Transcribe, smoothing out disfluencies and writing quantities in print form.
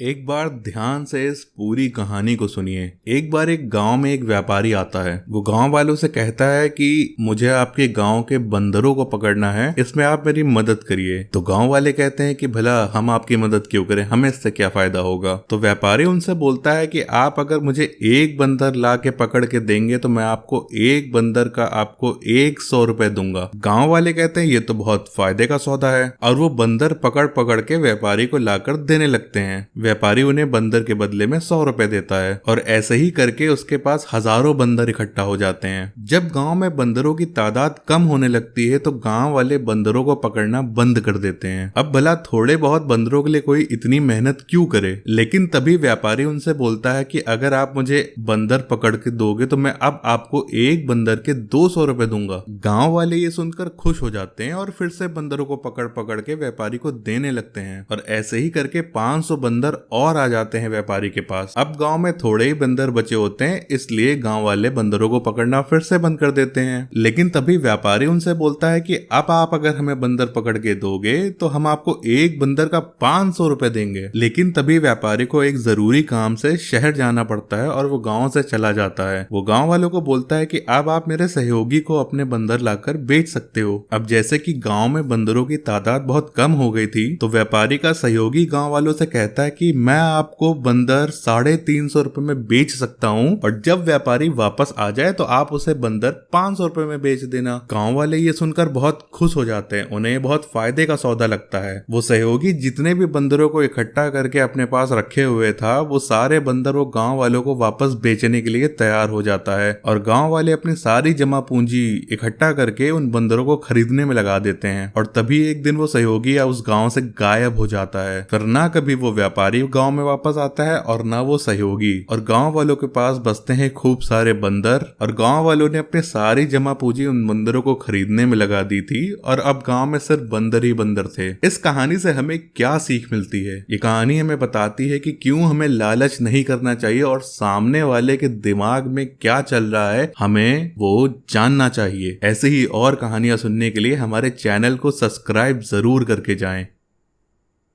एक बार ध्यान से इस पूरी कहानी को सुनिए। एक बार एक गांव में एक व्यापारी आता है। वो गांव वालों से कहता है कि मुझे आपके गांव के बंदरों को पकड़ना है, इसमें आप मेरी मदद करिए। तो गांव वाले कहते हैं कि भला हम आपकी मदद क्यों करें, हमें इससे क्या फायदा होगा। तो व्यापारी उनसे बोलता है कि आप अगर मुझे एक बंदर ला के पकड़ के देंगे तो मैं आपको एक बंदर का आपको 100 रुपए दूंगा। गाँव वाले कहते हैं ये तो बहुत फायदे का सौदा है, और वो बंदर पकड़ पकड़ के व्यापारी को लाकर देने लगते हैं। व्यापारी उन्हें बंदर के बदले में 100 रुपए देता है, और ऐसे ही करके उसके पास हजारों बंदर इकट्ठा हो जाते हैं। जब गांव में बंदरों की तादाद कम होने लगती है तो गांव वाले बंदरों को पकड़ना बंद कर देते हैं। अब भला थोड़े बहुत बंदरों के लिए कोई इतनी मेहनत क्यों करे। लेकिन तभी व्यापारी उनसे बोलता है कि अगर आप मुझे बंदर पकड़ के दोगे तो मैं अब आपको एक बंदर के 200 रुपए दूंगा। गाँव वाले ये सुनकर खुश हो जाते हैं और फिर से बंदरों को पकड़ पकड़ के व्यापारी को देने लगते हैं, और ऐसे ही करके 500 बंदर और आ जाते हैं व्यापारी के पास। अब गांव में थोड़े ही बंदर बचे होते हैं, इसलिए गांव वाले बंदरों को पकड़ना फिर से बंद कर देते हैं। लेकिन तभी व्यापारी उनसे बोलता है कि अब आप अगर हमें बंदर पकड़ के दोगे तो हम आपको एक बंदर का 500 रुपए देंगे। लेकिन तभी व्यापारी को एक जरूरी काम से शहर जाना पड़ता है और वो गाँव से चला जाता है। वो गाँव वालों को बोलता है कि अब आप मेरे सहयोगी को अपने बंदर लाकर बेच सकते हो। अब जैसे कि गाँव में बंदरों की तादाद बहुत कम हो गई थी तो व्यापारी का सहयोगी गाँव वालों से कहता है कि मैं आपको बंदर 350 रुपए में बेच सकता हूँ, और जब व्यापारी वापस आ जाए तो आप उसे बंदर 500 रुपए में बेच देना। गांव वाले ये सुनकर बहुत खुश हो जाते हैं, उन्हें बहुत फायदे का सौदा लगता है। वो सहयोगी जितने भी बंदरों को इकट्ठा करके अपने पास रखे हुए था वो सारे बंदर वो गाँव वालों को वापस बेचने के लिए तैयार हो जाता है, और गाँव वाले अपनी सारी जमा पूंजी इकट्ठा करके उन बंदरों को खरीदने में लगा देते हैं। और तभी एक दिन वो सहयोगी उस गाँव से गायब हो जाता है। फिर ना कभी वो व्यापारी गांव में वापस आता है और ना वो सहयोगी, और गांव वालों के पास बचते हैं खूब सारे बंदर। और गांव वालों ने अपनी सारी जमा पूंजी उन बंदरों को खरीदने में लगा दी थी, और अब गांव में सिर्फ बंदर ही बंदर थे। इस कहानी से हमें क्या सीख मिलती है? ये कहानी हमें बताती है कि क्यों हमें लालच नहीं करना चाहिए, और सामने वाले के दिमाग में क्या चल रहा है हमें वो जानना चाहिए। ऐसे ही और कहानियां सुनने के लिए हमारे चैनल को सब्सक्राइब जरूर करके जाएं।